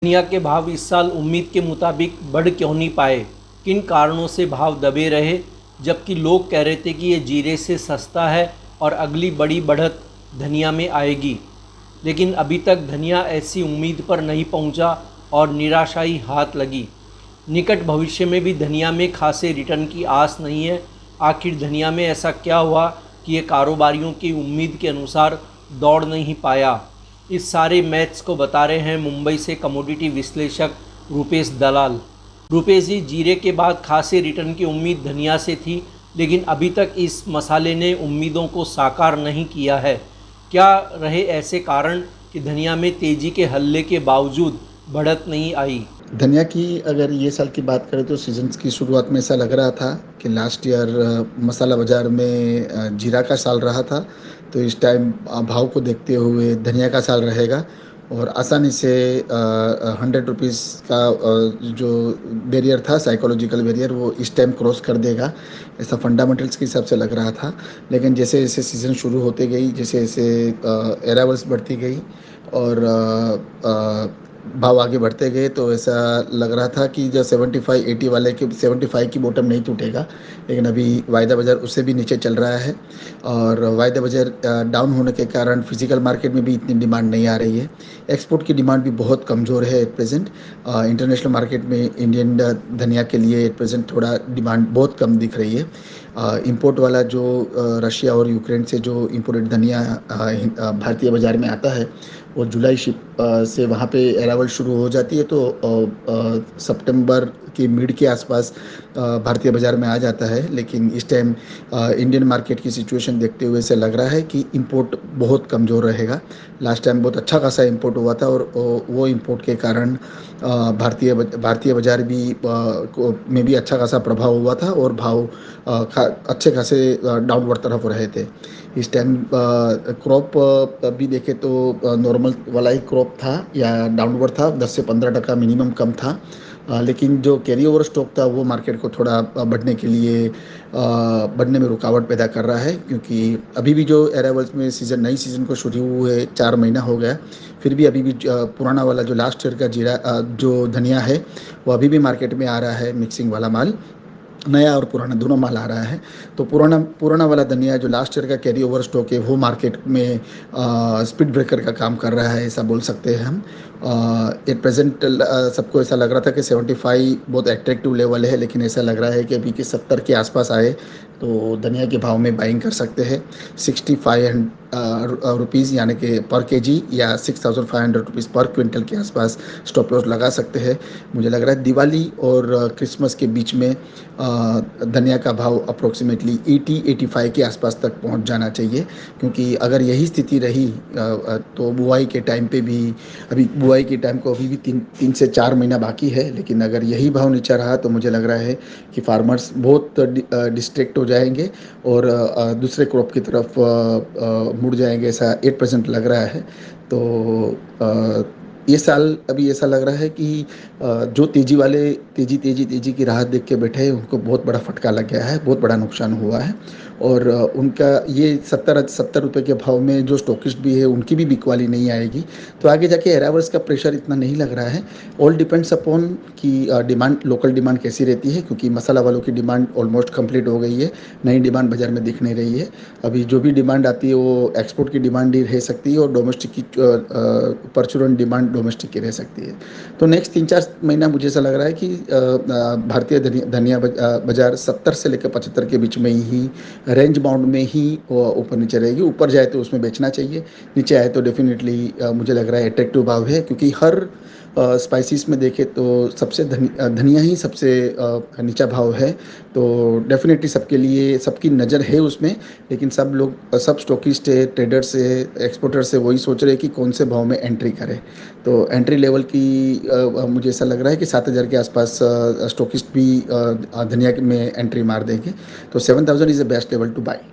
दुनिया के भाव इस साल उम्मीद के मुताबिक बढ़ क्यों नहीं पाए? किन कारणों से भाव दबे रहे? जबकि लोग कह रहे थे कि ये जीरे से सस्ता है और अगली बड़ी बढ़त धनिया में आएगी, लेकिन अभी तक धनिया ऐसी उम्मीद पर नहीं पहुंचा और निराशाई हाथ लगी। निकट भविष्य में भी धनिया में खासे रिटर्न की आस नहीं है। आखिर धनिया में ऐसा क्या हुआ कि ये कारोबारियों की उम्मीद के अनुसार दौड़ नहीं पाया? इस सारे मैथ्स को बता रहे हैं मुंबई से कमोडिटी विश्लेषक रुपेश दलाल। रुपेश जी, जीरे के बाद खासे रिटर्न की उम्मीद धनिया से थी, लेकिन अभी तक इस मसाले ने उम्मीदों को साकार नहीं किया है। क्या रहे ऐसे कारण कि धनिया में तेज़ी के हल्ले के बावजूद बढ़त नहीं आई? धनिया की अगर ये साल की बात करें तो सीजन्स की शुरुआत में ऐसा लग रहा था कि लास्ट ईयर मसाला बाज़ार में जीरा का साल रहा था, तो इस टाइम भाव को देखते हुए धनिया का साल रहेगा और आसानी से 100 रुपीज़ का जो बैरियर था, साइकोलॉजिकल बैरियर, वो इस टाइम क्रॉस कर देगा, ऐसा फंडामेंटल्स के हिसाब से लग रहा था। लेकिन जैसे जैसे सीज़न शुरू होते गई, जैसे जैसे अराइवल्स बढ़ती गई और भाव आगे बढ़ते गए, तो ऐसा लग रहा था कि जो 75-80 वाले के 75 की बॉटम नहीं टूटेगा। लेकिन अभी वायदा बाज़ार उससे भी नीचे चल रहा है और वायदा बाज़ार डाउन होने के कारण फिजिकल मार्केट में भी इतनी डिमांड नहीं आ रही है। एक्सपोर्ट की डिमांड भी बहुत कमज़ोर है एट प्रेजेंट। इंटरनेशनल मार्केट में इंडियन धनिया के लिए एट प्रेजेंट थोड़ा डिमांड बहुत कम दिख रही है। इंपोर्ट वाला जो रशिया और यूक्रेन से जो इंपोर्टेड धनिया भारतीय बाज़ार में आता है, वो जुलाई से वहाँ पे अराइवल शुरू हो जाती है, तो सितंबर के मिड के आसपास भारतीय बाज़ार में आ जाता है। लेकिन इस टाइम इंडियन मार्केट की सिचुएशन देखते हुए से लग रहा है कि इंपोर्ट बहुत कमज़ोर रहेगा। लास्ट टाइम बहुत अच्छा खासा इंपोर्ट हुआ था और वो इंपोर्ट के कारण भारतीय बाज़ार भी में भी अच्छा खासा प्रभाव हुआ था और भाव अच्छे खासे डाउनवर्ड तरफ रहे थे। इस टाइम क्रॉप भी देखें तो नॉर्मल वाला ही क्रॉप था या डाउनवर्ड था, 10 से 15% मिनिमम कम था। लेकिन जो कैरी ओवर स्टॉक था वो मार्केट को थोड़ा बढ़ने में रुकावट पैदा कर रहा है, क्योंकि अभी भी जो अराइवल्स में नई सीज़न को शुरू हुए 4 महीना हो गया, फिर भी अभी भी पुराना वाला जो लास्ट ईयर का जो धनिया है, वो अभी भी मार्केट में आ रहा है। मिक्सिंग वाला माल, नया और पुराना दोनों माल आ रहा है। तो पुराना पुराना वाला धनिया जो लास्ट ईयर का कैरी ओवर स्टॉक है, वो मार्केट में स्पीड ब्रेकर का काम कर रहा है, ऐसा बोल सकते हैं हम। एट प्रेजेंट सबको ऐसा लग रहा था कि 75 बहुत एट्रैक्टिव लेवल है, लेकिन ऐसा लग रहा है कि अभी कि 70 के आसपास आए तो धनिया के भाव में बाइंग कर सकते हैं। 65 रुपीज़ यानी कि पर केजी या 6500 रुपीज़ पर क्विंटल के आसपास स्टॉप लॉस लगा सकते हैं। मुझे लग रहा है दिवाली और क्रिसमस के बीच में धनिया का भाव अप्रोक्सीमेटली 80-85 के आसपास तक पहुंच जाना चाहिए, क्योंकि अगर यही स्थिति रही तो बुआई के टाइम पे भी, अभी बुआई के टाइम को अभी भी 3 से 4 महीना बाकी है, लेकिन अगर यही भाव नीचा रहा तो मुझे लग रहा है कि फार्मर्स बहुत डिस्ट्रैक्ट हो जाएंगे और दूसरे क्रॉप की तरफ मुड़ जाएंगे, ऐसा 8% लग रहा है। तो ये साल अभी ऐसा लग रहा है कि जो तेजी की राहत देख के बैठे हैं, उनको बहुत बड़ा फटका लग गया है, बहुत बड़ा नुकसान हुआ है। और उनका ये 70 रुपये के भाव में जो स्टॉकिस्ट भी है, उनकी भी बिकवाली नहीं आएगी। तो आगे जाके अराइवल्स का प्रेशर इतना नहीं लग रहा है। ऑल डिपेंड्स अपॉन कि डिमांड, लोकल डिमांड कैसी रहती है, क्योंकि मसाला वालों की डिमांड ऑलमोस्ट कंप्लीट हो गई है, नई डिमांड बाज़ार में दिख नहीं रही है। अभी जो भी डिमांड आती है वो एक्सपोर्ट की डिमांड ही रह सकती है और डोमेस्टिक की परचुरन डिमांड डोमेस्टिक की रह सकती है। तो नेक्स्ट 3-4 महीना मुझे ऐसा लग रहा है कि भारतीय धनिया बाज़ार 70 से लेकर 75 के बीच में ही, रेंज बाउंड में ही ऊपर नीचे रहेगी। ऊपर जाए तो उसमें बेचना चाहिए, नीचे आए तो डेफिनेटली मुझे लग रहा है अट्रैक्टिव भाव है, क्योंकि हर स्पाइसेस में देखें तो सबसे धनिया ही सबसे नीचा भाव है। तो डेफिनेटली सबके लिए सबकी नज़र है उसमें, लेकिन सब लोग, सब स्टॉकिस्ट है, ट्रेडर्स है, एक्सपोर्टर्स है, वही सोच रहे हैं कि कौन से भाव में एंट्री करें। तो एंट्री लेवल की मुझे ऐसा लग रहा है कि 7000 के आसपास स्टॉकिस्ट भी धनिया में एंट्री मार देंगे। तो 7000 is the best level two by.